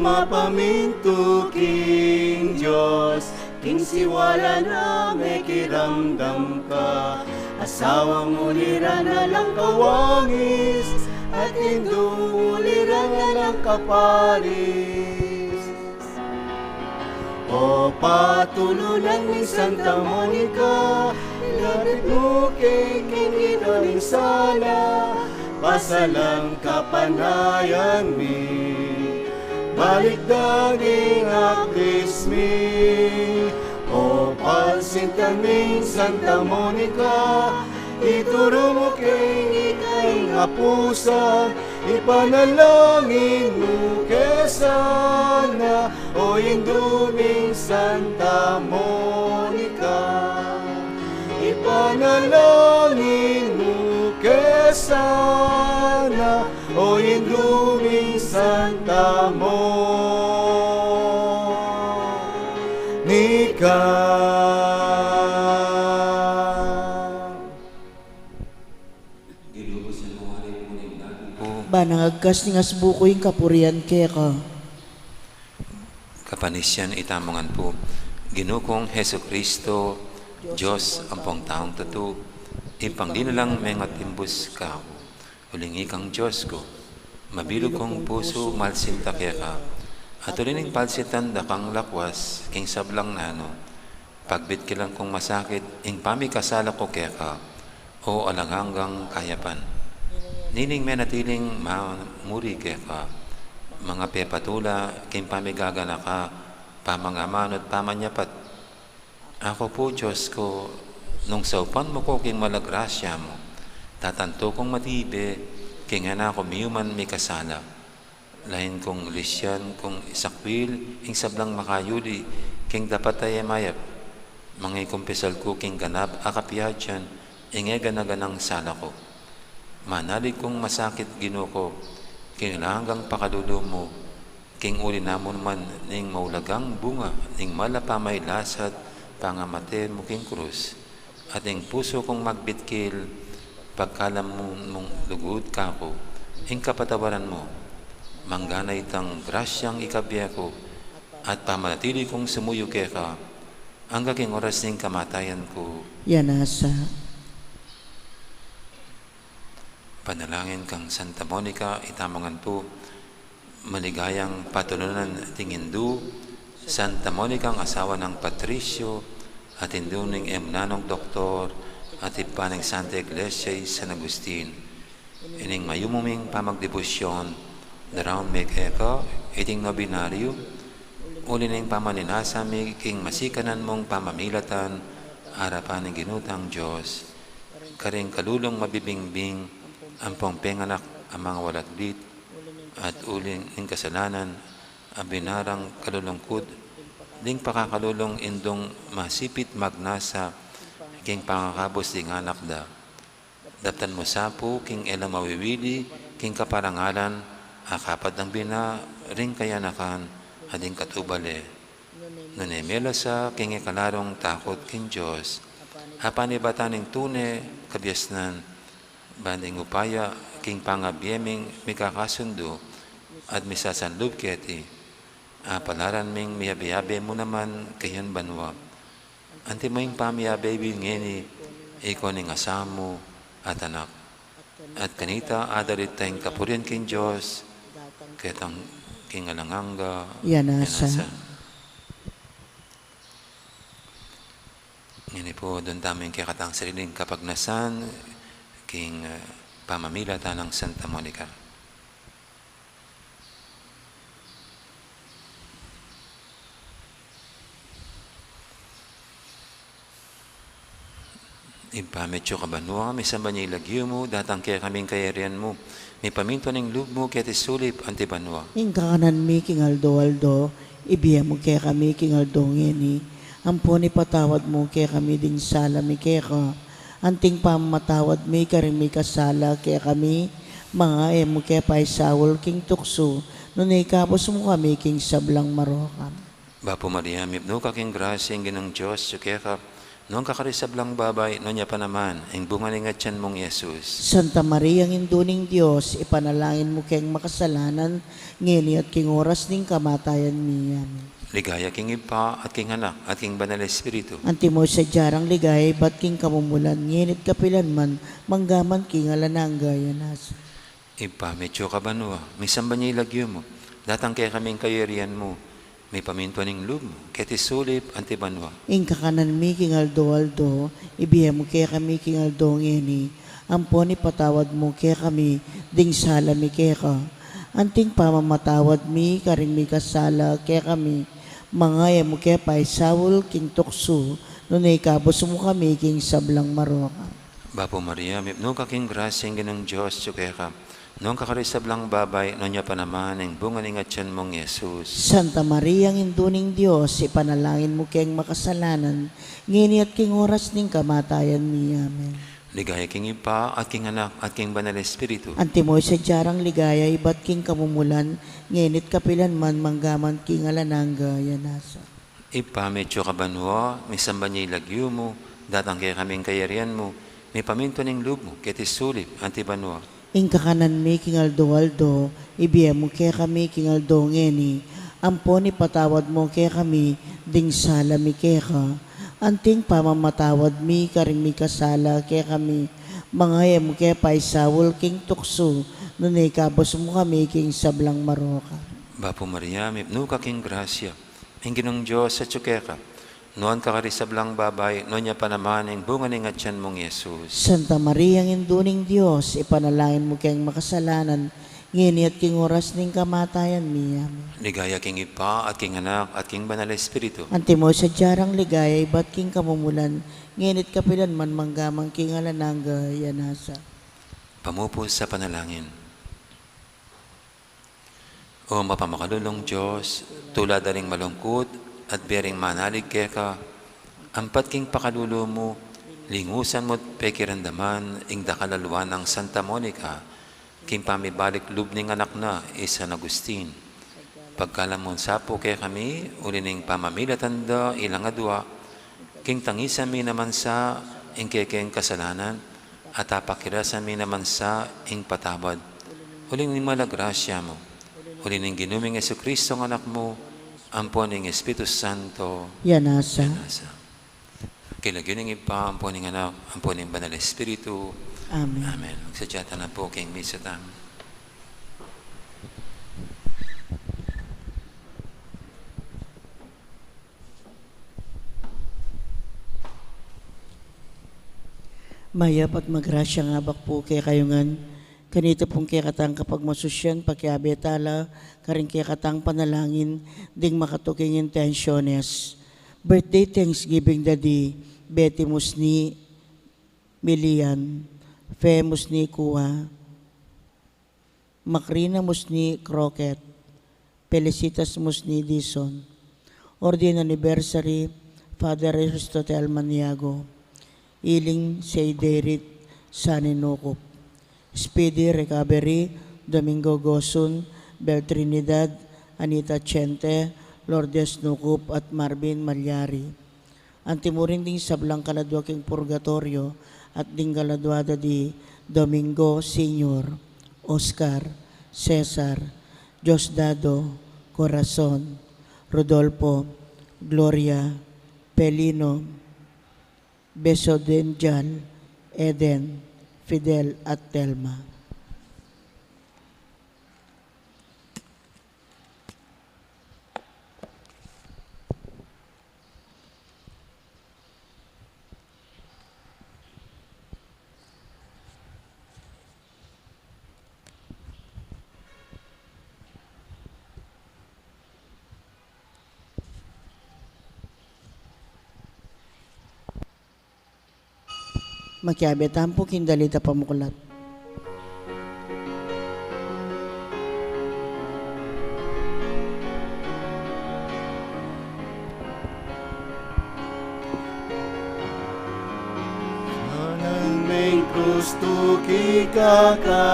mapaminto king Diyos, king siwala na may kiramdam ka. Asawang ulira na lang kawangis, at indong ulira na lang kaparis. O patulunan ni Santa Monica, ilapit mo kay King Inoning sana, pasalang kapanayan mi, balik daging akis mi. O palsintaming Santa Monica, ituro mo kay ikay nga pusa, ipanalangin mo kesana. O induming Santa Monica, ipanalangin mo kesana. O induming Santa Monica. Banangagkas ni ngasbuko yung kapurian kaya ka. Kapanisyan itamongan po, Ginukong Heso Kristo, Diyos ampong taong tatu, ipangdinalang mengat timbus ka. Hulingi kang Diyos ko, mabilog kong puso malsinta kaya ka. At ulining palsitan da kang lakwas, king sablang nano, pagbit kilang kong masakit, ing pamikasala ko kaya ka, o alanganggang kayapan. Nining menatiling mamuri kaya ka, mga pepatula, king pamigagana ka, pamangamanot, pamanyapat. Ako po, Diyos ko, nung saupan mo ko king malagrasya mo, tatanto kong matibe, king anak ko miyuman may kasala. Lain kong lisyan, kong isakwil, ing sablang makayuli, king dapat ay mayap. Mga kumpisal ko king ganap, akapiyadyan, ing ganaganang sala ko. Manalig kong masakit ginuko, king hanggang pakadulo mo, king uli namon man ning maulagang bunga, ning malapamay lasat, pangamate mo king krus. At ing puso kong magbitkil, pagkalam mong lugod ka ko, ing kapatawaran mo, mangganay tang grasyang ikabiya ko, at pamanatili kong sumuyo kaya ka, hanggang oras ning kamatayan ko. Yanasa. Panalangin kang Santa Monica, itamangan po, maligayang patulunan ting Hindu, Santa Monica ang asawa ng Patricio, at Hindu ng emnanong doktor, at ipaning Santa Iglesia San Agustin. Ining mayumuming pamagdebosyon, daraon may kaya iting nobinaryo, uli ning pamaninasami, king masikanan mong pamamilatan, harapan ng ginutang Diyos, karing kalulong mabibingbing, ampong penganak ang mga walaglit, at uling ng kasalanan, abinarang kalulungkod, ding pakakalulong indong masipit magnasa, king pangakabos ding anak da. Daptan mo sapo, king elang mawiwili, king kaparangalan, akapat ng bina, ring kayanakan, ading katubale. Nunemela sa king ikalarong takot king Diyos, hapanibatan ng tune, kabyasnan, banding upaya, king pangabiyeming mikakasundo, at misasanlub keti, palaran ming miyabiyabe mo naman kayan banwa. Anti mo yung pamiyabe ngeni, ikaw ning asamo at anak. At kanita adalit tayong kapurian king Diyos, ketang king alanganga, Yanasa. Ngini po, doon daming kikatang sariling kapagnasan, king pamamilatan ng Santa Monica. Ipamedyo ka banwa, may samba niya ilagyo mo, datang kaya kaming kayarian mo. May paminto ng loob mo, kaya tisulip, anti banwa. Ing kakanan mi king Aldo, ibiya mo kaya kami king Aldo ngeni. Ampuni patawad mo kaya kami ding sala mi kaya ka. Anting pamatawad mi karing mi kasala kaya kami, mga emo kaya paisawol king tukso, nunay kapos mo kami king sablang marokam. Bapo Maria, mipno ka king grasya, ing ginang Diyos, kaya ka, noong kakarisablang babay, no niya pa naman, ang bunga ng tiyan mong Yesus. Santa Maria, ang induning Diyos, ipanalangin mo kayong makasalanan, ngini at king oras ning kamatayan niya. Ligaya king Ipa at king Anak at king Banal na Espiritu. Antimo sa jarang ligay, bat king kamumulan, nginit kapilan man, manggaman king alanang gaya nas. Ipa, medyo ka banwa, may samba niya ilagyo mo, datang kaya kaming kayarian mo, may pamintuan ng loob mo, kaya tisulip antibanwa. Ing kakanan mi king aldo, ibiya mo kaya kami king aldo ngini, ampon ipatawad mo kaya kami, ding sala mi kaya ka. Anting pamamatawad mi, karing mi kasala kaya kami, mga mo kaya paisawol king tukso, nunay kabos mo kami king sablang maroka. Bapo Maria, no ka king grasya ng ginong Diyos, kaya ka, noong kakarisablang babay, no niya pa naman, ang bunga ng tiyan mong Yesus. Santa Maria, ang induning Diyos, ipanalangin mo kayong makasalanan, ngini at king oras ning kamatayan niya. Amen. Ligaya king Ipa at king Anak at king Banal na Espiritu. Antimoy sa jarang ligaya, ibat king kamumulan, nginit kapilan man, manggaman king alanang gaya nasa. Ipa, medyo ka banwa, may samba niya ilagyo mo, datang kaya kaming kayarian mo, may pamintuan ng loob mo, kaya tisulip antibanwa. Ing kakanan mi king aldo, ibiya mo kaya kami king aldo ngeni, ampon ipatawad mo kaya kami, ding sala mi kaya ka, anting pamamatawad mi, karing mi kasala kaya kami, mga mo kaya paisawol king tukso, nunay kabos mo kami king sablang maroka. Bapo Maria, no ka king grasya, ang ginong Diyos sa tsukeka, noon kakarisablang babay, no niya pa naman, ang bunga ng tiyan mong Yesus. Santa Maria, ang induning Diyos, ipanalangin mo kayong makasalanan, ngini at king oras ning kamatayan niya. Ligaya king Ipa at king Anak at king Banal na Espiritu. Antimo sa jarang ligaya, ibat king kamumulan, nginit kapilan man, manggamang king alanang gaya nasa. Pamupos sa panalangin. O mapamakalulong Diyos, tulad daring malungkot at bering manalig keka, ampat king pakalulo mo, lingusan mo't pekirandaman, ing dakalaluan ng Santa Monica, king pamibalik lub ning anak na, San Agustin. Pagkalamon sapo kaya kami, uli ning pamamilatanda, ilang adwa, king tangisan mi naman sa, ing kekeng kasalanan, at apakirasan mi naman sa, ing patawad. Uling ning malagrasya mo, uli ning ginuming Jesucristo ng anak mo, ampon ng Espiritu Santo, Yanasa. nasa. Kilagyo ng Ipa, ampon ng Anak, ampon ng Banal na Espiritu. Amen. Amen. Magsadyata na po king misa tayo. Mayap at magrasya nga bak po kay kayungan, kanito pong kaya katang kapag masusyan, pakiabetala, karing kaya katang panalangin, ding makatuking intensyones. Birthday Thanksgiving Daddy, Betty Musni, Milian, Fe Musni Kuha, Makrina Musni Croquet, Felicitas Musni Dison, Ordin Anniversary, Father Aristotel Maniago, Iling Seyderit Saninokop, Speedy Recovery, Domingo Gosun, Bel Trinidad, Anita Chente, Lourdes Nukup at Marvin Malyari. Antimuring ding sablang kaladwaking purgatorio at ding kaladwada di Domingo Senior, Oscar, Cesar, Diosdado, Corazon, Rodolfo, Gloria, Pelino, Besodenjan, Eden, Fidel at Telma. Makiabetan po kindalita pamukulat. Anang may Kristo kikakanaku,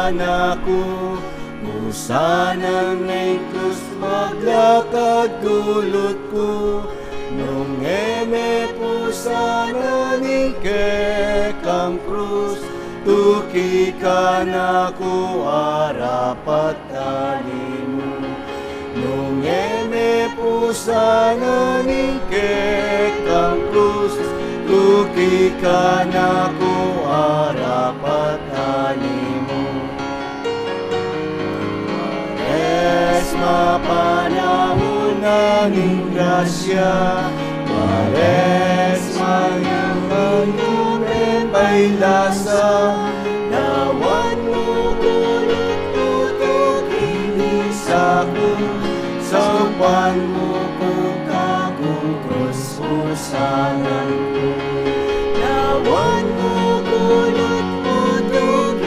usanang may Krus maglakad dulot ko, nung eme pusana ning kekang krus, tuki ka na ku arapat talimu. Nung eme pusana ning kekang krus, tuki ka na ku arapat talimu. Pares mapanahon ning grasya, pares mangyang paylasa, nawan mo kulot tutok sa upan mo kung kakukrus usanan ko. Nawan mo kulot tutok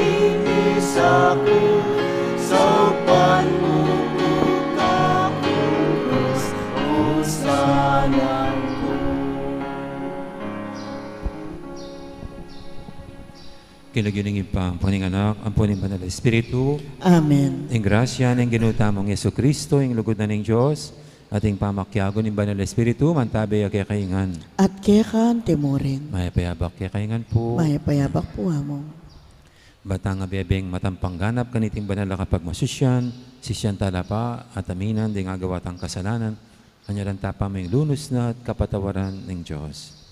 sa upan mo kung kakukrus usanan ko. Kinaginingin pa ang Panginganak, ang Puning Banal na Espiritu, Amen. ang grasya ng ginutamong Yesu Kristo, ang lugod na ng Diyos, ating pamakyago ng Banal na Espiritu, mantabi kay kaingan. At kekan temurin. Mayapayabak kay kaingan po. Mayapayabak po amo. Batang nga bebeng matampang ganap kaniting banal na kapag masusyan, sisyan talapa at aminan ding agawatang kasalanan, anyaran tapa may lunos na at kapatawaran ng Diyos.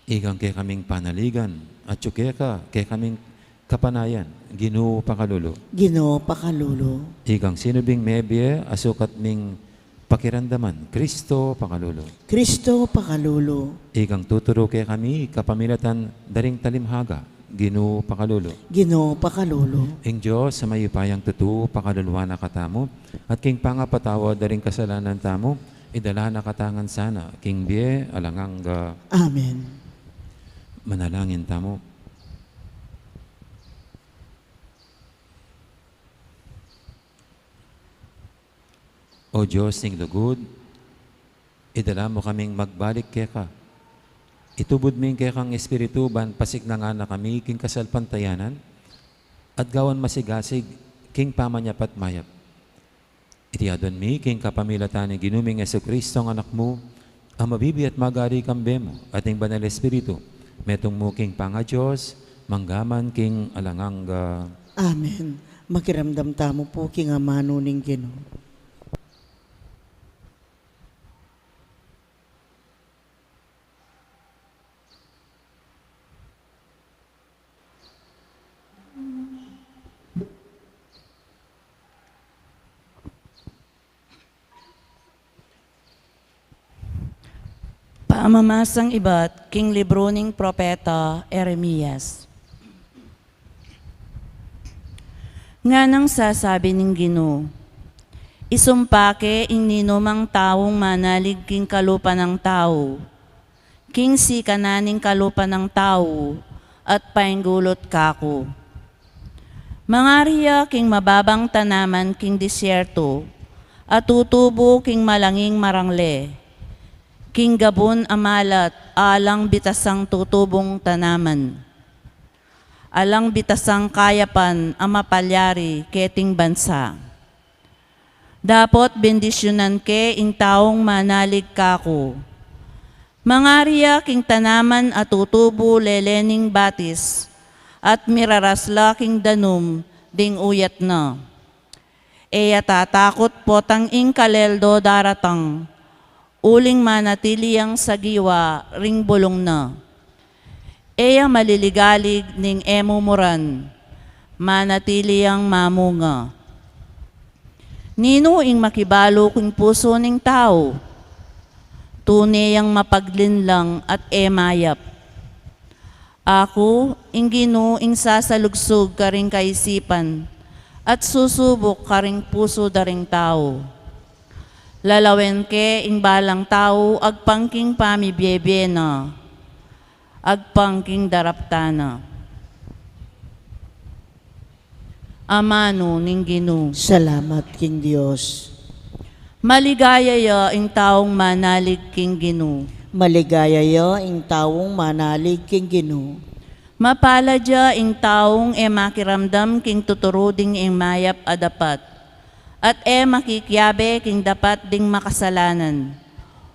Igang kay kaming panaligan at tsukeka kay kaming kapanayan, Ginoo Pakalulu. Ginoo Pakalulu. Igang sinubing mebye asukat ming pakirandaman, Kristo Pakalulu. Kristo Pakalulu. Igang tuturo kay kami kapamilatan daring talimhaga, Ginoo Pakalulu. Ginoo Pakalulu. Ing Diyos sa mayupayang tutu pakaluluwa na katamo at king pangapatawa daring kasalanan tamo, idala na katangan sana, king bie alangang Amen. manalangin tamo. O Diyos ning lugod, idala mo kaming magbalik keka. Itubod ming kekang espiritu ban pasig na nga na kami king kasalpantayanan at gawan masigasig king pamanyapat mayap. Itiyadon mi king kapamilatan ni ginuming Yesu Kristo ang anak mo, ang mabibi at magari kambe mo ating banal espiritu, metong mo king panga Diyos, manggaman king alangang Amen. Makiramdam tamo po king amano ning Ginoo. Paamamasang iba't king libro ning propeta Eremias. Nga nang sasabi ning Ginoo, isumpake ing ninumang taong manalig king kalupa ng tao, king si kananing kalupa ng tao, at painggulot kako. Mangariya king mababang tanaman king disyerto, at tutubo king malanging marangle, king gabon amalat, alang bitasang tutubong tanaman. Alang bitasang kayapan ang mapalyari keting bansa. Dapot bendisyonan ke ing taong manalig kako. Mangariya king tanaman at tutubo lelening batis, at mirarasla king danum ding uyat na. Eya tatakot potang ing kaleldo daratang, uling manatili ang sagiwa ring bulong na. Eya maliligalig ning emumuran, manatili ang mamunga. Nino ing makibalo kung puso ning tao, tunay ang mapaglinlang at emayap. Ako, ing Ginoo, ing sasalugsog ka ring kaisipan, at susubok ka ring puso daring tao. Lalawen ke ing balang tao, agpangking pamibyebye na, agpangking daraptana. Amano ning Ginoo. Salamat king Dios. Maligaya ya ing taong manalig king Ginoo. Maligaya yo ing taong manalig king Ginoo. Mapaladya ing taong makiramdam king tuturuding ing mayap adapat, at makikyabe king dapat ding makasalanan,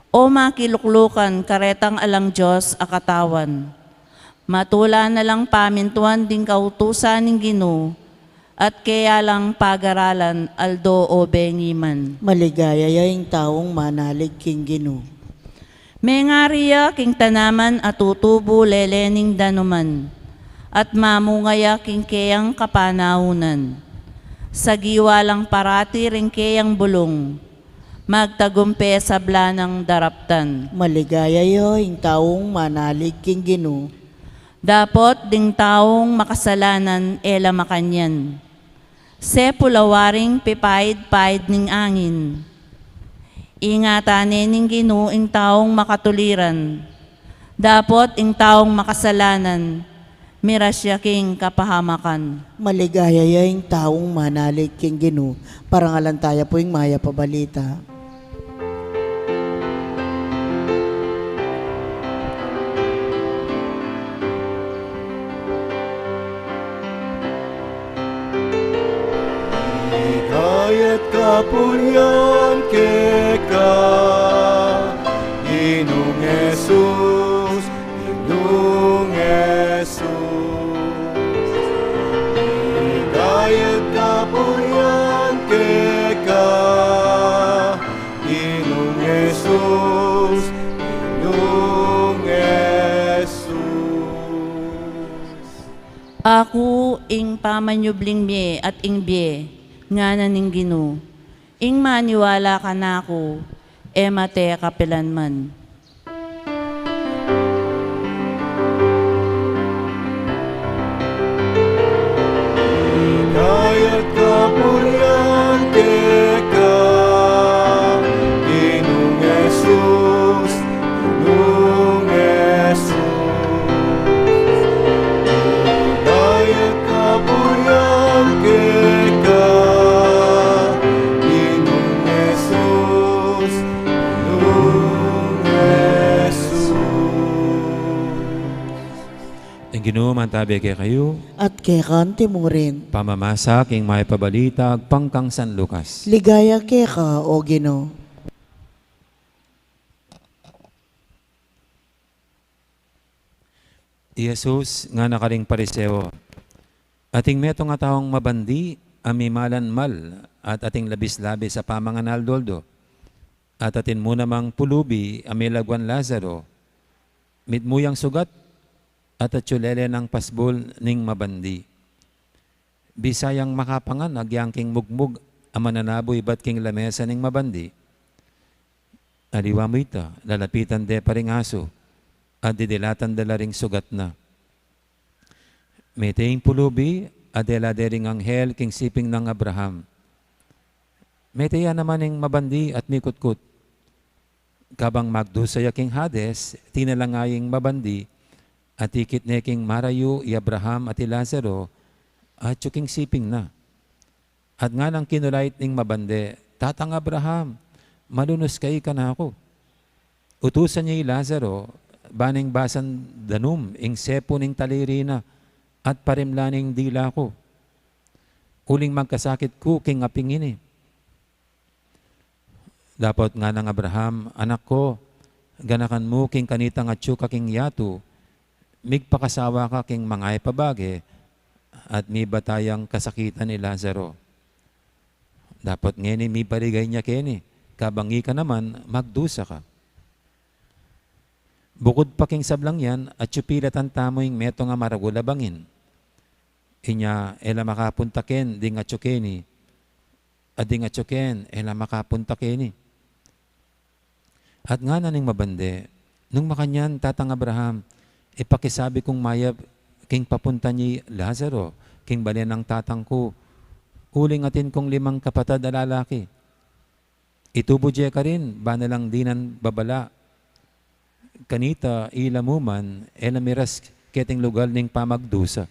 o makiluklukan karetang alang Diyos akatawan. Matula na lang pamintuan ding kautusan ng Ginoo, at kaya lang pag-aralan aldo o bengiman. Maligaya yung taong manalig king Ginoo. Mengariya king tanaman at tutubo lelening danuman, at mamungaya king keyang kapanahunan. Sa giwalang parati ring keyang bulong, magtagumpe sa blanang daraptan. Maligaya yung taong manalig king Ginoo. Dapot ding taong makasalanan ela makanyan. Se pulawaring pipahid-pahid ning angin. Ingatanin ning Ginoo ing taong makatuliran. Dapot ing taong makasalanan, mirasya king kapahamakan. Maligaya yung taong manalig king Ginoo. Parangalan tayo po yung maya pabalita. Kaya't kapurian keka, Ginong Jesus, Ginong Jesus. Kaya't kapurian keka, Ginong Jesus, Ginong Jesus. Ako ing pamanyubling mye at ing bye, nga ning Ginoo. Ing maniwala ka na ako, mate kapilan man. Kaya't kapurian keka, Ginong Jesus, Ginong Jesus. Kaya't kapurian keka, Ginong Jesus, Ginong Jesus. Ang Ginoo mantabi kay kayo, At kay kanti mo rin. pamamasa king may pabalita pangkang San Lucas. Ligaya kay ka, o Ginoo. Jesus nga nakaring pariseo, ating meto nga taong mabandi, amimalan mal, at ating labis-labis sa pamanganal doldo, at atin mo namang pulubi, amilagwan Lazaro, mitmuyang sugat, at atsulele ng pasbol ning mabandi. Bisayang makapangan, agyang king mugmug, amananaboy bat king lamesa ning mabandi. Aliwa mo ita, lalapitan de paring aso, at didilatan dala ring sugat na. Meteing pulubi, adela dering anghel king siping ng Abraham. Meteya naman ing mabandi at mikutkut. Kabang magdusaya king Hades, tinalangaying mabandi, at ikit ne king Marayu, i Abraham at i Lazaro, at king siping na. At nga nang kinulait ning mabande, Tatang Abraham, malunos kay ka na ako. Utusan niya i Lazaro, baning basan danum, ing sepo ning talirina, at parimlaning dila ko. Uling magkasakit ko, king apingini. Dapat nga ng Abraham, anak ko, ganakan mo king kanitang atyo ka king yatu, migpakasawa ka king mangay pabage, at mi batayang kasakitan ni Lazaro. Dapat ngeni mi barigay niya keni, kabangi ka naman, magdusa ka. Bukod pa king sablang yan, at supilatan tamoy meto nga maragula bangin. Inya, ela makapunta ken, ding at keni, at ding at ken, ela makapunta keni. At nga na ning mabande, nung makanyan, Tatang Abraham, ipakisabi kong mayab, king papunta ni Lazaro, king balian ng tatang ko, uling atin kong 5 kapatid na lalaki. Itubudye ka rin, ba na lang dinan babala, kanita ilamuman, elamiras keting lugal ning pamagdusa.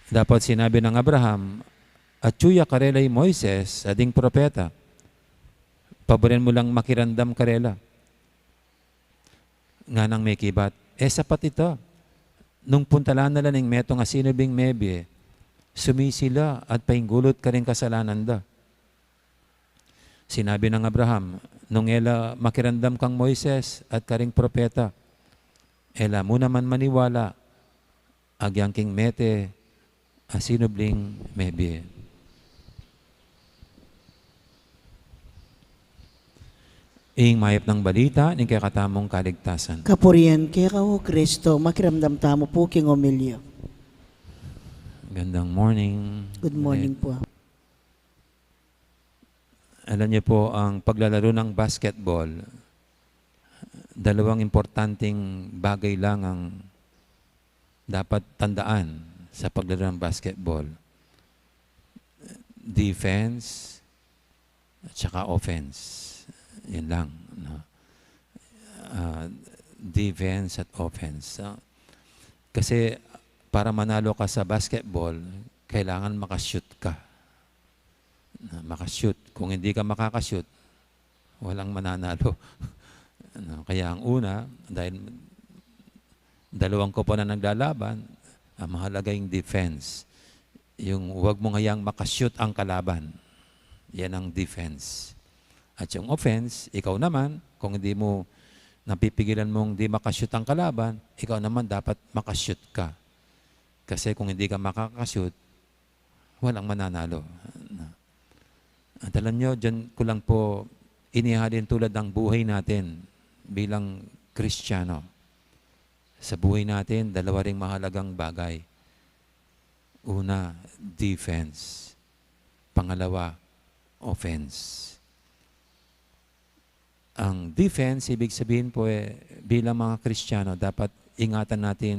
Dapat sinabi ng Abraham, at tsuya karelay Moises, ading propeta, paborin mo lang makirandam karela. Nga nang may kibat, sapat ito. nung puntalan nila ng meto nga sinubing mebye, sumisila at painggulot ka rin kasalanan da. Sinabi ng Abraham, nung ela makirandam kang Moises at karing propeta, ela mo naman maniwala, agyang king mete, asinubling mebye. Ing mayap ng balita, ning kakatamong kaligtasan. Kapurian kay o Kristo, makiramdam tamo po king omilyo. Gandang morning. Good morning po. Alam niyo po, ang paglalaro ng basketball, dalawang importanteng bagay lang ang dapat tandaan sa paglalaro ng basketball. Defense at saka offense. Yan lang. No? Defense at offense. Kasi para manalo ka sa basketball, kailangan makashoot ka. Makashoot. Kung hindi ka makakashoot, walang mananalo. Kaya ang una, dahil dalawang ko pa na naglalaban, ang mahalaga yung defense. Yung huwag mo ngayang makashoot ang kalaban. Yan ang defense. At yung offense, ikaw naman, kung hindi mo napipigilan mong di makashoot ang kalaban, ikaw naman dapat makashoot ka. Kasi kung hindi ka makakashoot, walang mananalo. At alam nyo, dyan ko lang po inihalin tulad ng buhay natin bilang Kristiyano. Sa buhay natin, dalawa ring mahalagang bagay. Una, defense. Pangalawa, offense. Ang defense, ibig sabihin po bilang mga Kristiyano, dapat ingatan natin,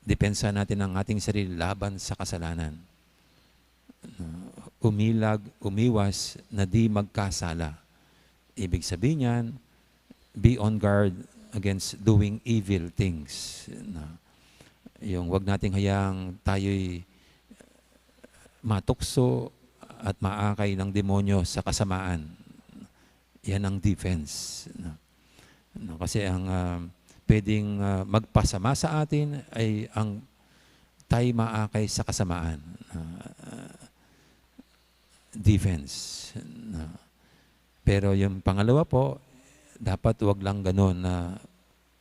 depensa natin ang ating sarili laban sa kasalanan. Umiwas na di magkasala. Ibig sabihin yan, be on guard against doing evil things. Yung wag nating hayang tayo'y matukso at maakay ng demonyo sa kasamaan. Yan ang defense. Kasi ang pwedeng magpasama sa atin ay ang tayo maakay sa kasamaan. Defense. Pero yung pangalawa po, dapat wag lang ganun na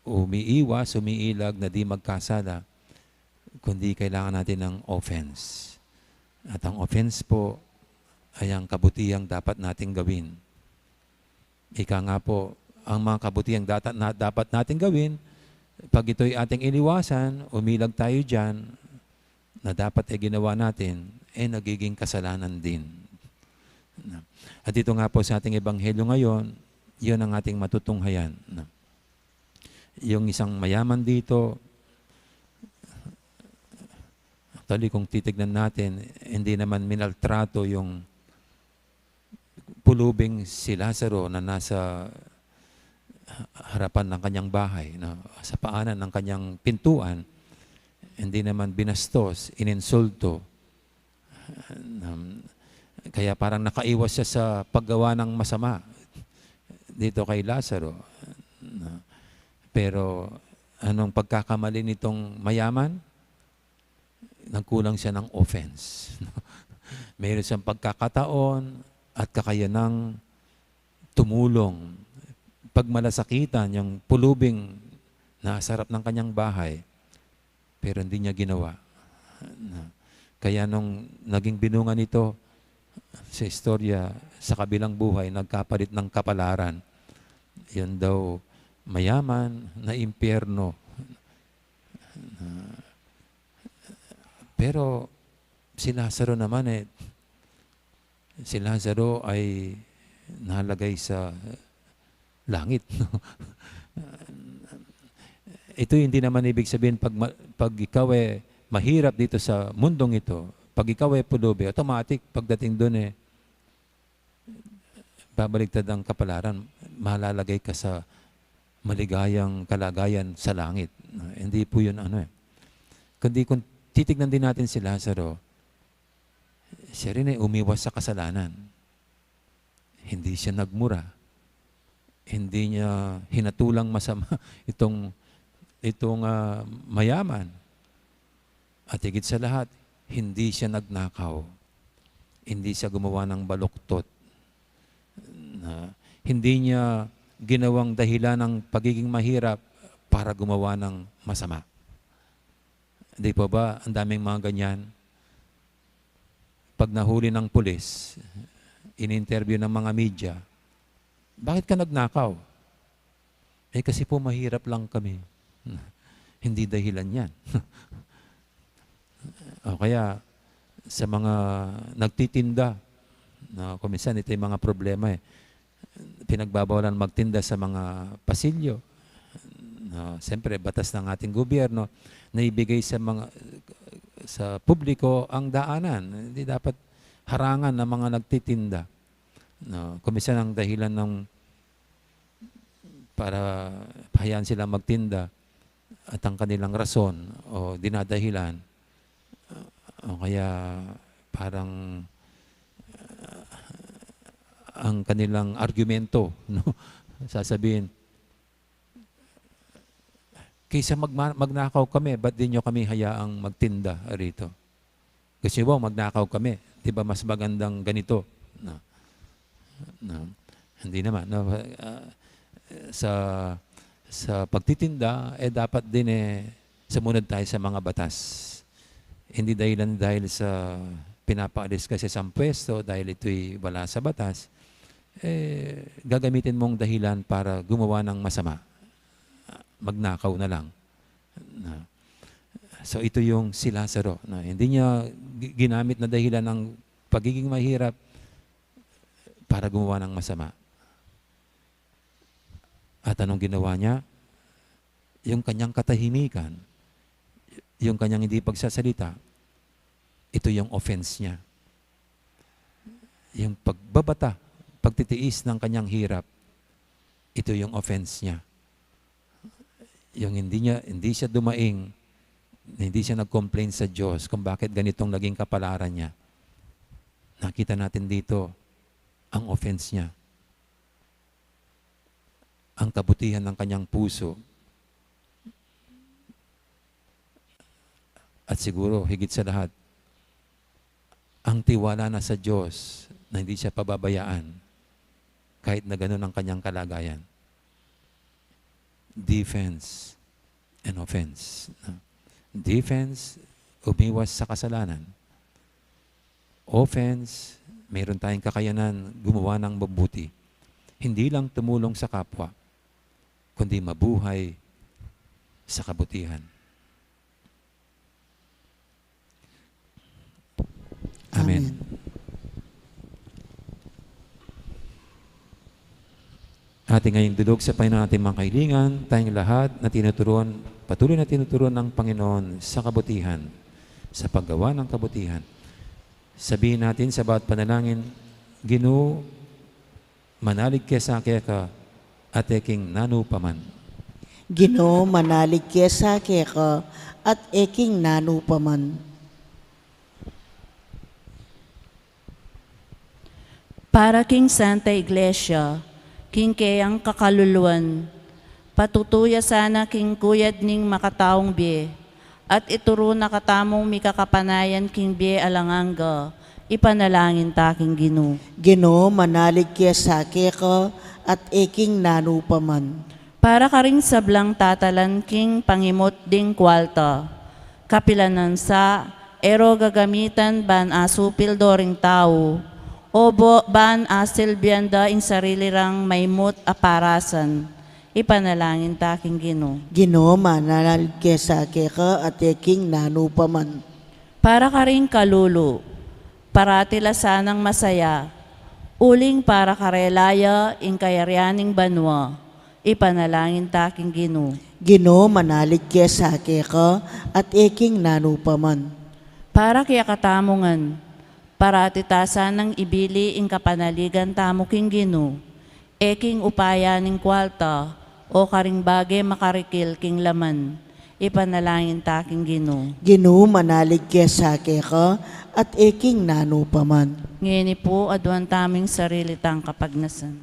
umiiwas, umiilag na di magkasala, kundi kailangan natin ng offense. At ang offense po ay ang kabutihang dapat nating gawin. Ika nga po, ang mga kabutihang dapat nating gawin, pag ito'y ating iniwasan, umilag tayo dyan, na dapat ay ginawa natin, nagiging kasalanan din. At ito nga po sa ating ebanghelyo ngayon, yun ang ating matutunghayan. Yung isang mayaman dito, actually kung titignan natin, hindi naman minaltrato yung pulubing si Lazaro na nasa harapan ng kanyang bahay, sa paanan ng kanyang pintuan, hindi naman binastos, ininsulto. Kaya parang nakaiwas siya sa paggawa ng masama dito kay Lazaro. Pero anong pagkakamali nitong mayaman? Nagkulang siya ng offense. Mayroon siyang pagkakataon at kakayanang tumulong. Pag malasakitan yung pulubing nasa harap ng kanyang bahay, pero hindi niya ginawa. Kaya nung naging binungan ito sa istorya, sa kabilang buhay, nagkapalit ng kapalaran. Yan daw mayaman na impyerno. Pero si Lazaro naman si Lazaro ay nalagay sa langit. Ito hindi naman ibig sabihin pag ikaw mahirap dito sa mundong ito, pag ikaw pulubi, automatic pagdating doon babaligtad ang kapalaran, malalagay ka sa maligayang kalagayan sa langit. Hindi po yun Kundi kung titignan din natin si Lazaro, siya rin umiwas sa kasalanan. Hindi siya nagmura. Hindi niya hinatulang masama itong mayaman. At higit sa lahat, hindi siya nagnakaw. Hindi siya gumawa ng baluktot. Hindi niya ginawang dahilan ng pagiging mahirap para gumawa ng masama. Di po ba, ang daming mga ganyan? Pag nahuli ng pulis, in-interview ng mga media, bakit ka nagnakaw? Kasi po mahirap lang kami. Hindi dahilan yan. O kaya, sa mga nagtitinda, kuminsan ito yung mga problema pinagbabawalan magtinda sa mga pasilyo. Siyempre, batas ng ating gobyerno na ibigay sa publiko ang daanan. Hindi dapat harangan ng mga nagtitinda. Kuminsan ang dahilan para hayaan sila magtinda at ang kanilang rason o dinadahilan o kaya parang ang kanilang argumento, sasabihin, kaysa magnakaw kami, ba't di nyo kami hayaang magtinda rito? Kasi magnakaw kami, di ba mas magandang ganito? Hindi naman. Sa pagtitinda, dapat din sumunod tayo sa mga batas. Hindi dahil sa pinapaalis kasi sa pwesto, dahil ito'y wala sa batas, gagamitin mong dahilan para gumawa ng masama. Magnakaw na lang. So ito yung si Lazaro. Hindi niya ginamit na dahilan ng pagiging mahirap para gumawa ng masama. At anong ginawa niya? Yung kanyang katahimikan, yung kanyang hindi pagsasalita, ito yung offense niya. Yung pagbabata, pagtitiis ng kanyang hirap, ito yung offense niya. Yung hindi siya dumaing, hindi siya nag-complain sa Diyos kung bakit ganitong naging kapalaran niya. Nakita natin dito ang offense niya. Ang kabutihan ng kanyang puso. At siguro, higit sa lahat, ang tiwala na sa Diyos na hindi siya pababayaan kahit na gano'n ang kanyang kalagayan. Defense and offense. Defense, umiwas sa kasalanan. Offense, mayroon tayong kakayanan gumawa ng mabuti. Hindi lang tumulong sa kapwa, kundi mabuhay sa kabutihan. Amen. Ating ngayong dulog sa Panginoon ating mga kahilingan, tayong lahat na patuloy na tinuturuan ng Panginoon sa kabutihan, sa paggawa ng kabutihan. Sabihin natin sa bawat panalangin, Ginoo, manalig ka sa ka at eking nanupaman. Ginoo, manalig ka sa ka at eking nanupaman. Para King Santa Iglesia, King kayang kakaluluan, patutuya sana King kuyad ning makataong biye, at ituro na katamong mikakapanayan King biye alanganga, ipanalangin ta King Ginoo. Ginoo, manalig ka sa ka at eking nanupaman. Para ka ring sablang tatalan King pangimot ding kwalta, kapilanan sa ero gagamitan ban asupil doring tao, obo ban asilbyanda in sarili rang maymut aparasan. Ipanalangin ta King Ginoo. Ginoo, manalig ka sa ka at eking nanupaman. Para ka ring kalulu, paratila sanang masaya, uling para karelaya in kayaryaning banwa. Ipanalangin ta King Ginoo. Ginoo, manalig ka sa ka at eking nanupaman. Para kaya katamongan, para titasan ng ibili ing kapanaligan tamo King Ginoo, eking upaya ning kwalta, o karing bagay makarikil King laman, ipanalangin ta King Ginoo. Ginoo, manalig ka sa ka at eking nanupaman. Ngini po adwan taming sarili tang kapagnasan.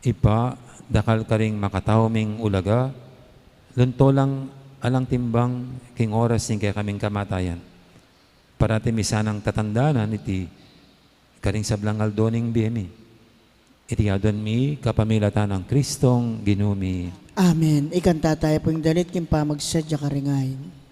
Ipa, dakal ka ring makatawming ulaga, lunto lang alang timbang king oras ning kaya kaming kamatayan. Parati misanang tatandanan iti karing sablangal doning biyemi. Iti adon mi kapamilatan ng Kristong ginumi. Amen. Ikanta tayo po yung dalit king pamagsadya karingayin.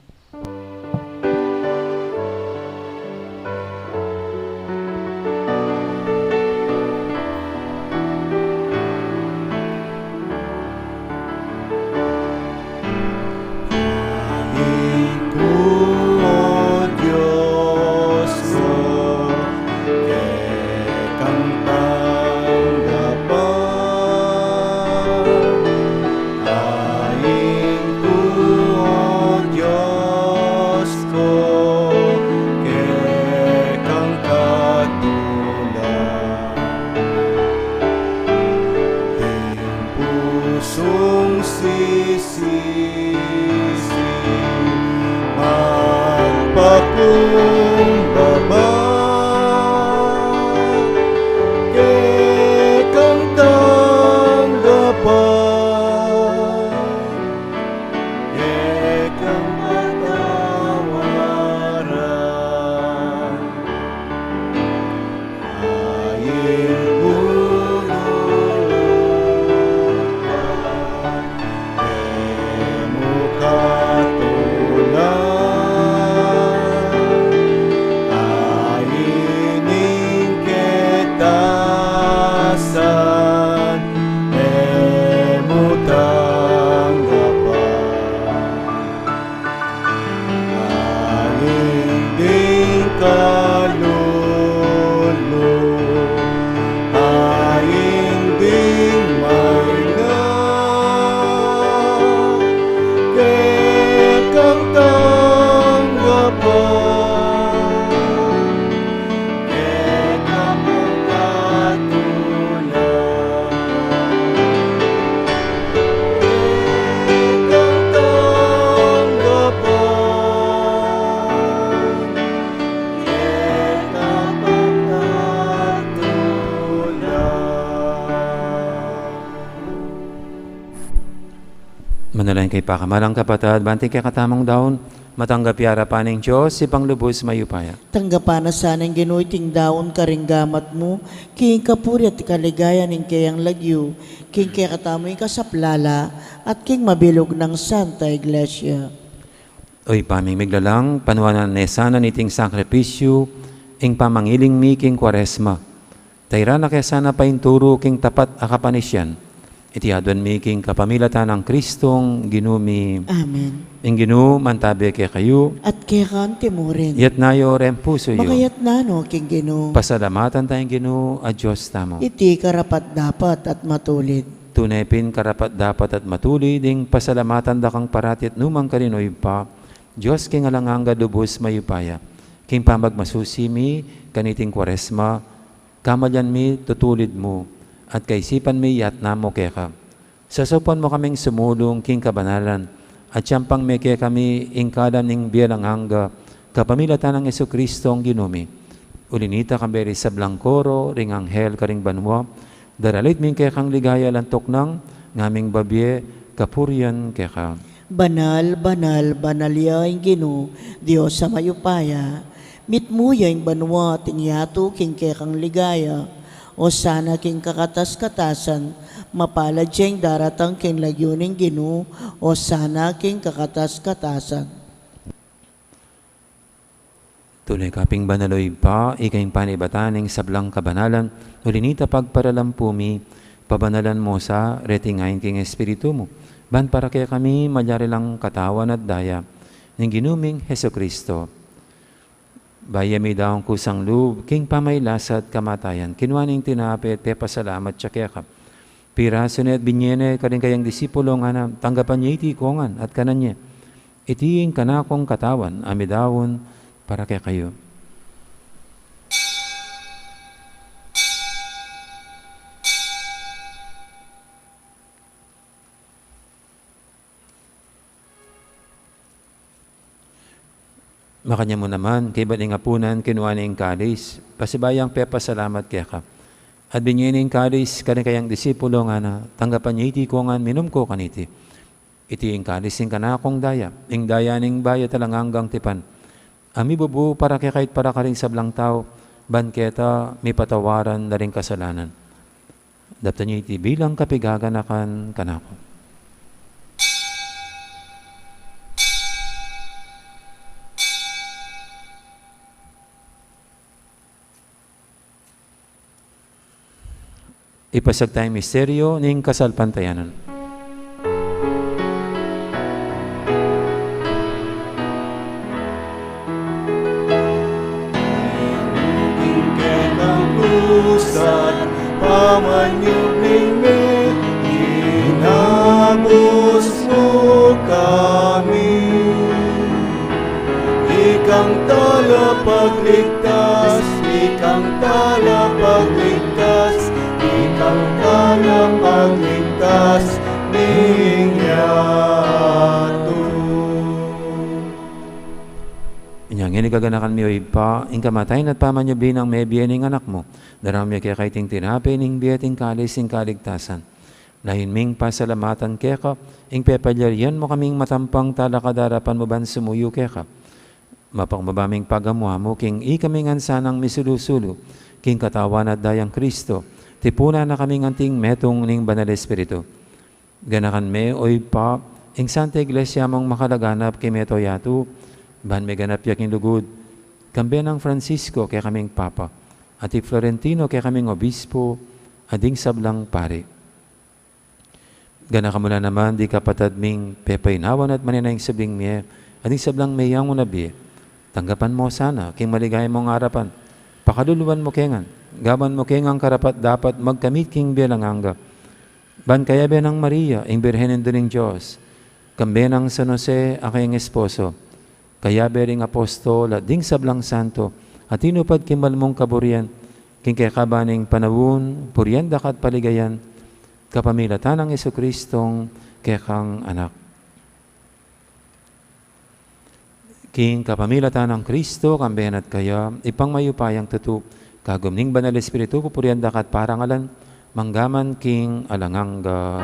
Manalain kay pakamalang kapatad, banting kay katamang daon, matanggap yara paning Diyos, si panglubos mayupaya. Tanggapan na sana ang ginuiting daon karinggamat mo, king kapuri at kaligaya ning kayang lagyo, king kaya katamoy kasaplala, at king mabilog ng Santa Iglesia. Oy paming miglalang, panuanan nesana niting sakripisyo, ing pamangiling mi king kwaresma. Tayra na kaya sana painturo king tapat akapanisyan. Iti adon mi king kapamilatan ng Kristong ginumi. Amen. Ing ginu mantabi kay kayo, At kaya kan timurin. yat nayo rem puso yo. Makayat na no, king gino. Pasalamatan tayong ginu a Diyos tamo. Iti karapat dapat at matulid. Tunay pin karapat dapat at matuli ding pasalamatan da kang parati at numang karinoy pa. Diyos king alanganga lubos mayupaya. King pamagmasusi mi kaniting kwaresma. Kamalyan mi tutulid mo. At kaisipan mi yat namo keka. Sasopon mo kaming sumulong king kabanalan. At siyampang me kaya kami ingkalan ning biyalang hangga. Kapamilatan ng Jesucristo ang ginumi. Ulinita kamberi sa Blancoro, ring anghel karing banwa. Daralit min kaya kang ligaya lantok ng ngaming babye kapurian keka. Banal, banal, banalya ang gino, Diyos sa mayupaya. Mitmuya ang banwa, tingyato king kekang ligaya. O sana king kakatas-katasan, mapalad siyang daratang king lagyuning gino, o sana king kakatas-katasan. Tunay kaping banaloy pa, ikaing panibataning sablang kabanalan, ulinita pagparalampumi, pabanalan mo sa retingayin king espiritu mo. Ban para kaya kami malyari lang katawan at daya, ng ginuming Heso Kristo. Bayami daong kusang loob, king pamaylasat kamatayan, kinwaning tinapit, pasalamat siya kaya ka. Piraso at binyene ka rin kayang disipulo nga na tanggapan niya iti kongan at kanan niya. Itiing kanakong katawan, amidawon, para kaya kayo. Makanya mo naman, kay baling apunan, kinuha na yung kalis, pasibayang pepa salamat kaya ka. At binyining kalis kani kayang disipulo nga na tanggapan niya iti ko nga minum ko kaniti. Iti ing kalising kana akong daya, ing daya ning baya talang hanggang tipan. Ami bubu para kay kahit para ka rin sablang tao, banketa may patawaran na rin kasalanan. Dapta niya iti bilang kapigaganakan kanako. Ipasag tayong misteryo ning kasalpantayanan. Ingketang pusat, pamanyubling me, hinabos mo kami. Ikang talapagligtas, ikang talapagligtas, ikang talapagligtas ninyato. Inyang inigaganakan mi oy pa, ing kamatayin at pamanyubin ang may biyening anak mo, darami kaya kaiting tinapi ning biyeting kalis ing kaligtasan. Lahin ming pasalamatan keka, ing pepalyarian mo kaming matampang talakadarapan mo ban sumuyo keka. Mapakmabaming pagamwa mo, king ikaming ansanang misulusulo, king katawan at dayang Kristo, tipuna na kaming anting metong ning banal espiritu. Ganakan me oy pa, ing Santa Iglesia mong makalaganap kay meto yatu, ban may ganap yaking lugod, kambe ng Francisco kay kaming Papa, at Florentino kay kaming Obispo, ading sablang pare. Gana ka mula naman, di kapatad ming pepainawan at maninayang sabling miye, ading sablang mayang unabi. Tanggapan mo sana, king maligay mong harapan. Pakaluluan mo kengan, gaban mo kengang karapat dapat magkamit king bilanganga. Ban kaya benang Maria, ing Birhenin ng Diyos, kambe ng San Jose, aking esposo, kaya bering apostol at ding sablang santo, at inupad kimal mong kaburian, king kakabaning panawun, purienda kat paligayan, kapamilatan ng Jesucristong kekang anak. King kapamilatan ng Kristo, kambayan at kaya, ipang mayupayang tutu, kagumning banal espiritu, pupurianda kat parangalan, manggaman king alanganga.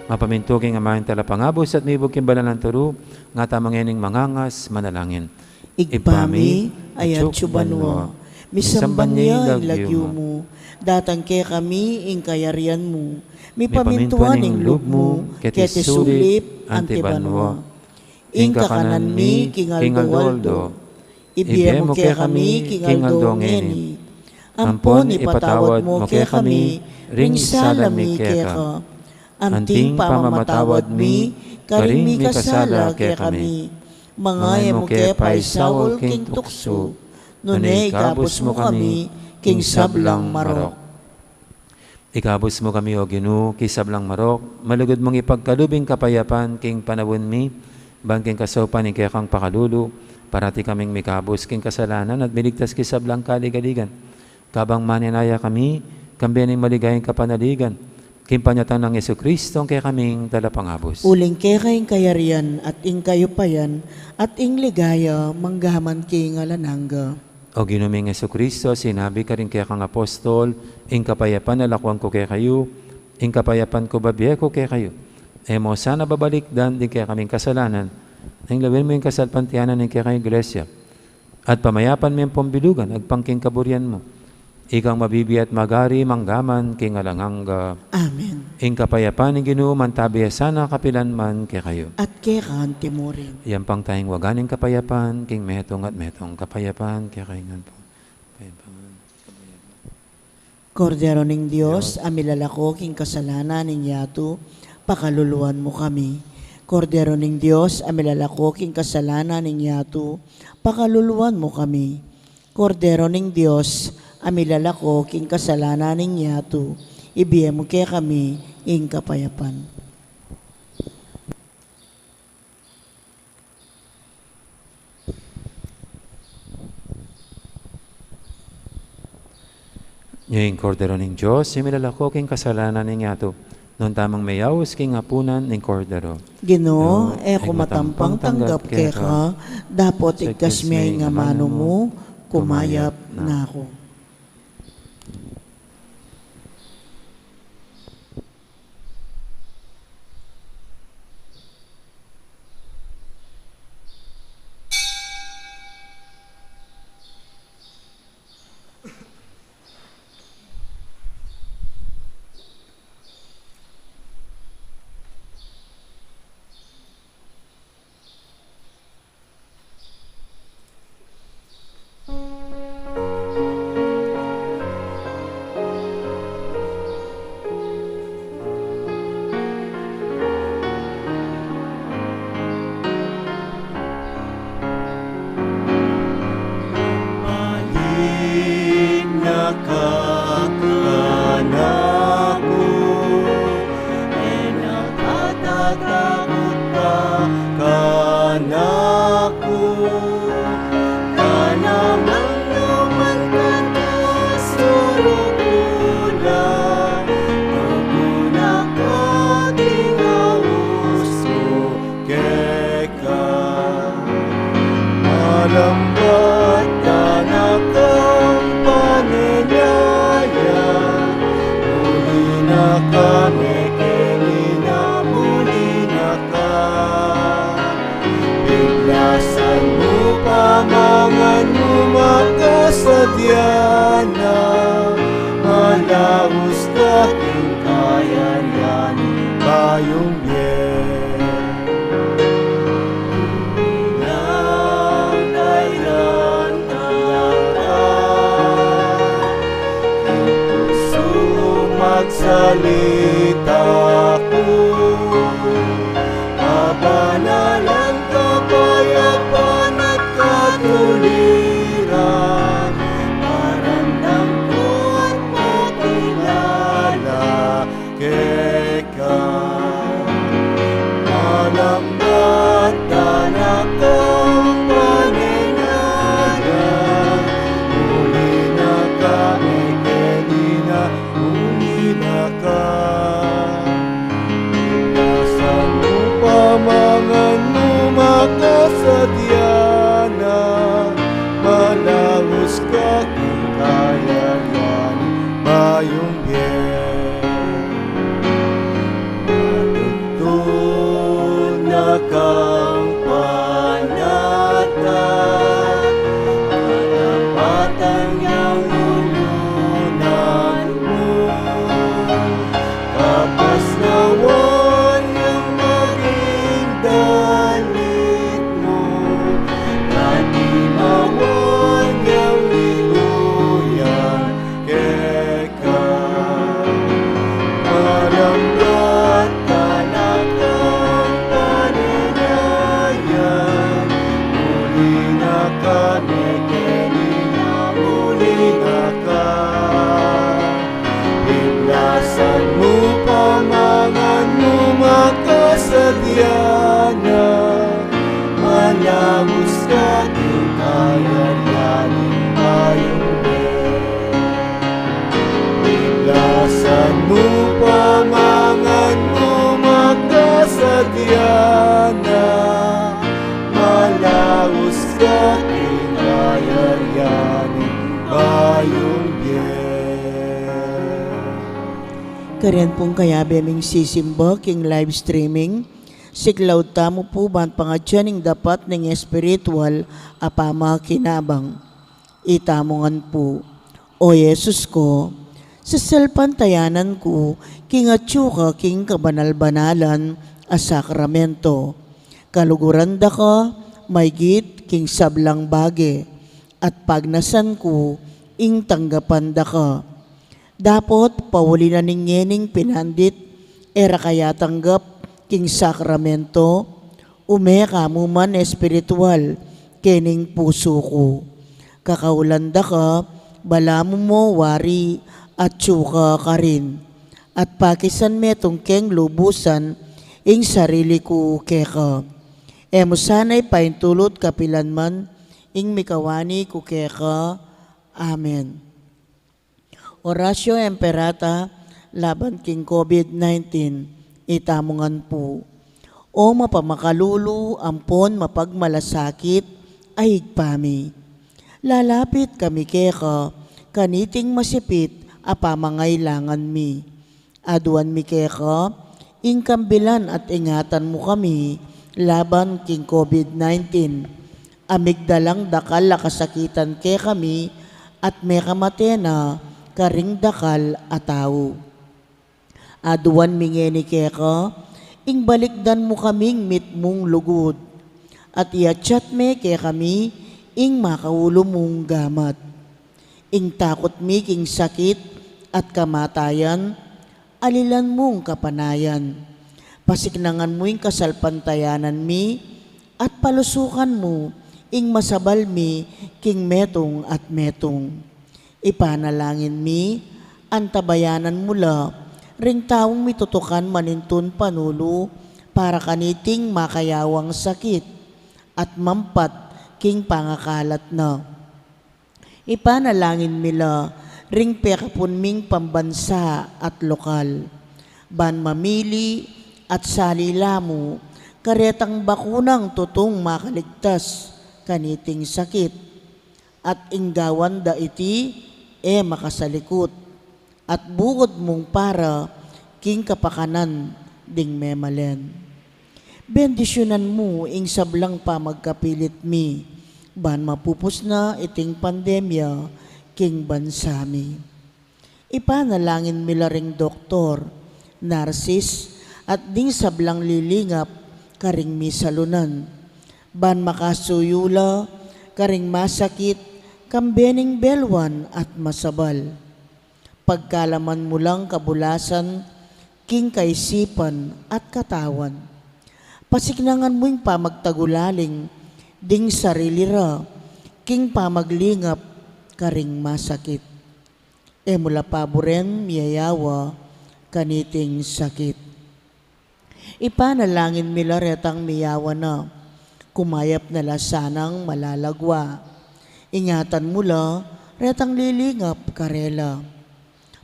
Mapamintuging amahin talapangabos at mibog kimbalan ng turu, nga tamang ening mangangas, manalangin. Igpami, ayat subanwa, misamban niya ilagyo mo, datang kay kami, ing kayarian mo, mi pamintuan ing loob mo, kete sulip, antibanwa. Ing kakanan mi, king Aldo, ibiyem mo kay kami, king Aldo ngeni. Ampon ipatawad mo kay kami, ring salami kay ka. Anting pamamatawad mi, karing mi kasala kay kami. Mga mo kay paisawol king tukso, nunay ikabos mo kami, king sablang marok. Ikabos mo kami o Ginoo, king sablang marok, malugod mong ipagkalubing kapayapan, king panawon mi, bangking kasopan ing kekang pakalulu, parati kaming mikabos king kasalanan at miligtas king sablang kaligaligan. Kabang maninaya kami, kambiyaning maligayang kapanaligan, kimpanyatan ng Jesucristo ang kaya kaming talapangabos. Uling kay kayong kayarian at ing kayo payan at ing ligaya manggaman king alananga. O ginuming Jesucristo, sinabi ka rin kaya kang apostol, ing kapayapan alakuan ko kaya kayo, ing kapayapan ko babiye ko kaya kayo. E mo sana babalik dan din kaya kaming kasalanan, ing lawin mo yung kasalpantianan ng kaya kayong iglesia. At pamayapan mo yung pambilugan, agpangking kaburian mo. Ikang mabibi at magari, manggaman, king alanganga. Amen. Ing kapayapan ng Ginoo, mantabiya sana kapilan man kay kayo. At kay kanti mo rin. Yan pang tayong waganing kapayapan, king metong at metong kapayapan, kay kaingan po. Kordero ning Diyos, amilalako king kasalanan ning yato, pakaluluan mo kami. Kordero ning Diyos, amilalako king kasalanan ning yato, pakaluluan mo kami. Kordero ning Diyos, amilalako king kasalanan ning yato, ibiyem mo kay kami ing kapayapan. Ngayon kordero ng Diyos, similala ko king kasalanan ng ato, noon tamang mayaws king apunan ng kordero. Ginoo, eko matampang tanggap keka, dapot igkas miyay nga mano mo, kumayap na ako. Balik nakakanako, nakatatakot pa kanako. Kanamang naman katasturo pula, nagunak aking auso keka. Malambat anak ang paninaya, muli na kami kinina, muli na ka. Biglasan mo pamangan mo makasadyana, malawos ka king kayayan, bayong bien. Magsalita ko, kabanalan, kapayapan at katuliran, paramdam ko at makilala keka. Malambat anak ang paninaya, muli na kami kanina, muli na ka. Biglasan mo pamangan mo makasadyana, malawos ka king kayayan, bayong bien. Matuntun na kang panatan, katapatan niyang lulunan mo. Kapas nawan yung maging dalit mo, katimawan yung liguyan keka. Malambat anak ang paninaya, muli na kami kanina, muli na ka. Biglasan mo pamangan mo makasadyana, malawos ka king kayayanin, bayong bien. Biglasan mo pamangan mo makasadyana, malawos ka king kayayanin, bayong bien. Kariyan pong kaya beming sisimba king live streaming. Siklaw tamo po ban pangadyaning dapat ng espiritual apama kinabang. Itamongan po, O Yesus ko, sa salpantayanan ko, king atsuka king kabanal-banalan a sakramento. Kaluguran da ka, may git king sablang bage, at pagnasan ko, ing tanggapan da ka. Dapot pauli na ningyening pinandit, era kaya tanggap king sakramento, umeka mo man espiritual, kening puso ko. Kakaulanda ka, balamo mo wari, at tsuka ka rin. At pakisan metong keng lubusan, ing sarili ko keka. Emo sanay paintulot kapilan man, ing mikawani ko keka. Amen. Orasyo Emperata laban king COVID-19 itamongan po. O mapamakalulu ampon mapagmalasakit ay higpami. Lalapit kami keka kaniting masipit apamangailangan mi. Aduan mi keka ingkambilan at ingatan mo kami laban king COVID-19. Amigdalang dakal lakasakitan ke kami at may kamatena karing dakal ataw. Aduan mingeni keka, ing balikdan mo kaming mitmong lugod, at iachat me ke kami, ing makaulo mong gamat. Ing takot mi king sakit at kamatayan, alilan mong kapanayan. Pasiknangan mo ing kasalpantayanan mi, at palusukan mo, ing masabal mi king metong at metong. Ipanalangin mi, antabayanan mula, ring taong mitutukan manintun panulo, para kaniting makayawang sakit, at mampat king pangakalat na. Ipanalangin mila, ring pekapun ming pambansa at lokal, ban mamili at salila mo, karetang bakunang tutong makaligtas, kaniting sakit, at inggawan da iti, makasalikot, at bukod mong para, king kapakanan, ding memalen. Bendisyonan mo, ing sablang pa magkapilit mi, ban mapupos na iting pandemya, king bansami. Ipanalangin mila ring doktor, narsis, at ding sablang lilingap, karing misalunan, ban makasuyula, karing masakit, kambening belwan at masabal. Pagkalaman mo lang kabulasan, king kaisipan at katawan. Pasiknangan mo yung pamagtagulaling, ding sarilira, king pamaglingap, karing masakit. Mula paboren miyayawa, kaniting sakit. Ipanalangin mila retang miyawa na, kumayap na lasanang malalagwa. Ingatan mula, retang lilingap karela.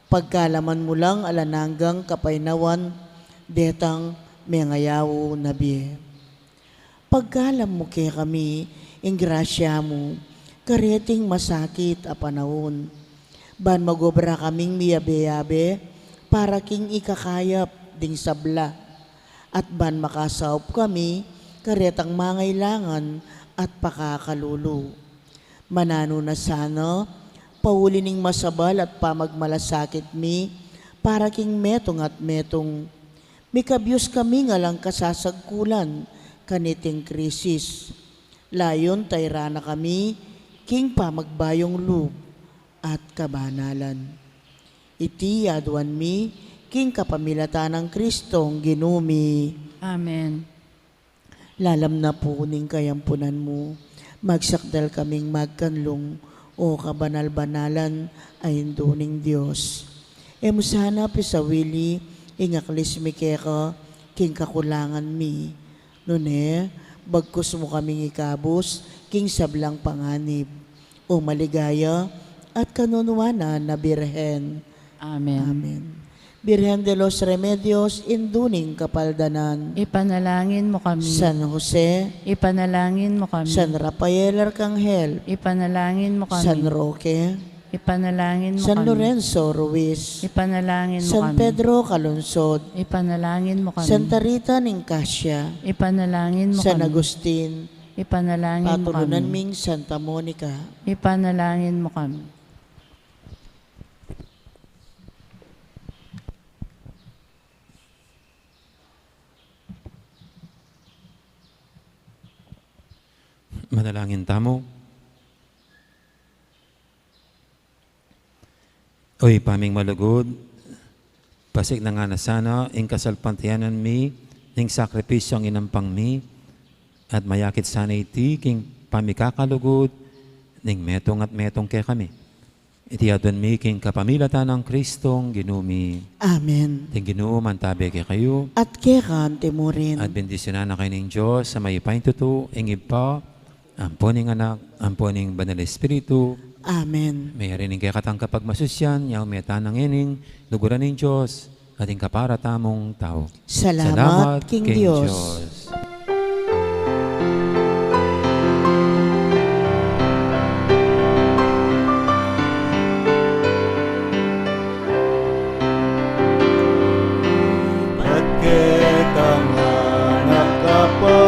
Pagkalaman mo lang alananggang kapainawan, detang mengayaw nabi. Pagkalam mo ke kami, ingrasya mo, kareting masakit a panahon. Ban magobra kaming miyabe-yabe, para king ikakayap ding sabla. At ban makasaup kami, karetang mangailangan at pakakalulu. Manano na sana, paulining masabal at pamagmalasakit mi, para king metong at metong. Mikabyos kami nga lang kasasagkulan, kaniting krisis. Layon tayrana kami, king pamagbayong loob at kabanalan. Iti aduan mi, king kapamilatan ng Kristong ginumi. Amen. Lalam na po ning kayampunan mo, magsakdal kaming magkanlong, o kabanal-banalan ay induning Diyos. Musana pisawili, ingaklis mi keka, king kakulangan mi. Nune, bagkus mo kaming ikabos, king sablang panganib, o maligaya, at kanunuana na Birhen. Amen. Amen. Birhen de los Remedios, induning kapaldanan. Ipanalangin mo kami. San Jose, Ipanalangin mo kami. San Rafael Arcangel, Ipanalangin mo kami. San Roque, Ipanalangin mo San kami. Lorenzo Ruiz, Ipanalangin mo San kami. Pedro Calungsod, Ipanalangin mo kami. Santa Rita Nicasia, Ipanalangin mo San kami. Agustin, Ipanalangin mo patulunan kami. ming Santa Monica. Ipanalangin mo kami. Manalangin tamo. Oy, paming malugod, pasig na nga na sana, ing kasalpantiyanan mi, ing sakripisyo ang inampang mi, at mayakit sana iti, king pamikakalugod, ning metong at metong ke kami. Iti adon mi, king kapamilatan ng Kristong ginumi. Amen. Ting ginuman tabi ke kayo, At kekan timurin. at bendisyonan na kayo ng Diyos sa may paintuto, ing ipa, amponing anak, amponing banal espiritu, Amen. May harining kaya katang kapag masusyan, yaw may tanang ining, luguran ng Diyos, ating kaparatamong tao. Salamat, King Diyos. Bakit ang anak ka pa?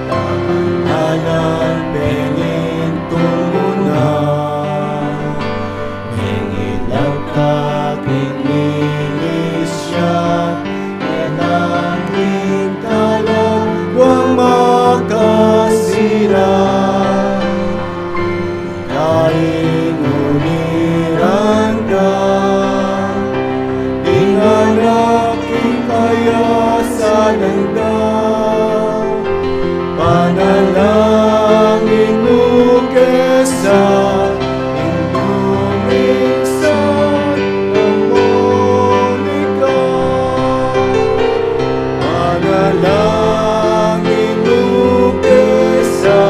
Tanganan penintong mo na. Mengilap ka kinilis siya. Enangin talang huwag makasira. Kain uliran ka. Inganaking kaya sa landa. Panalangin mo kesa indumiksan ang Monica. Panalangin mo kesa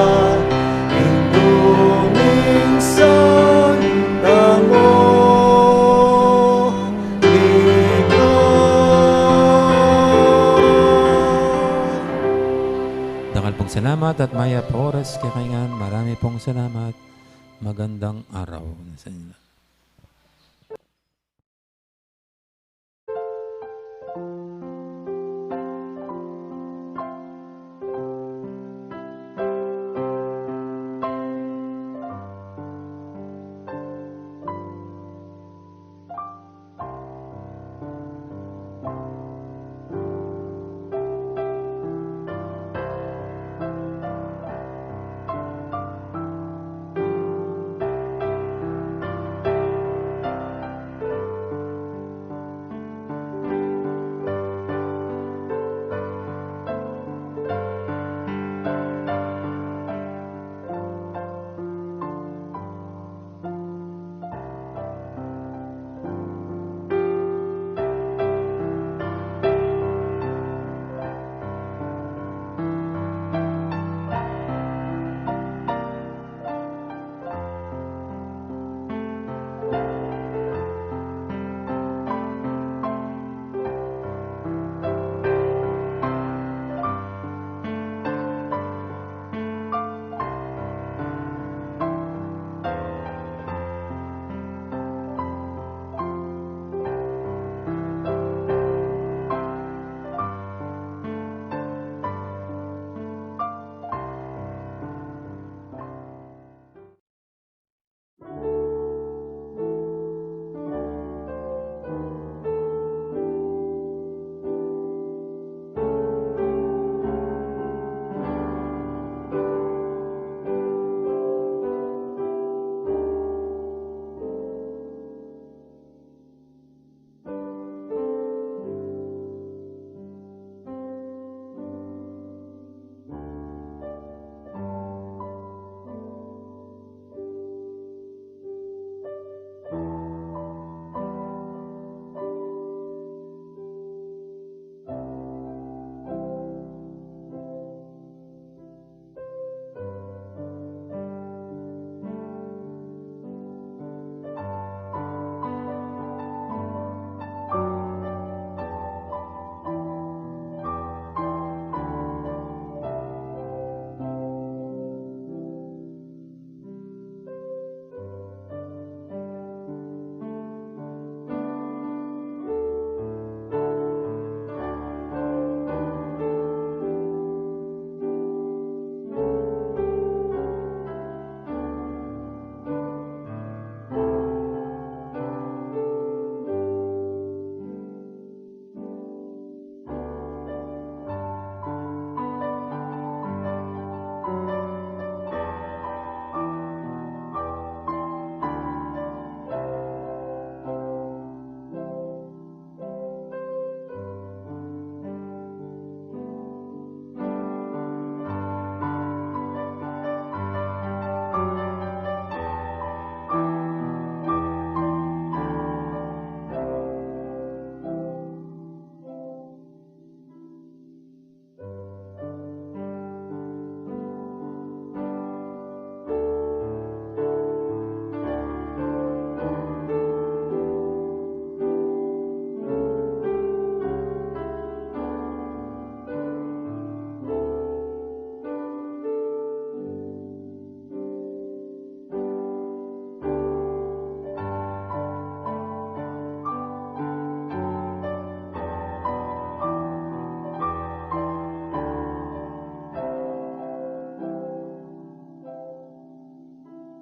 indumiksan ang Dangal pong salamat at maya po oras kaya kaingan. Marami pong salamat. Magandang araw sa inyo.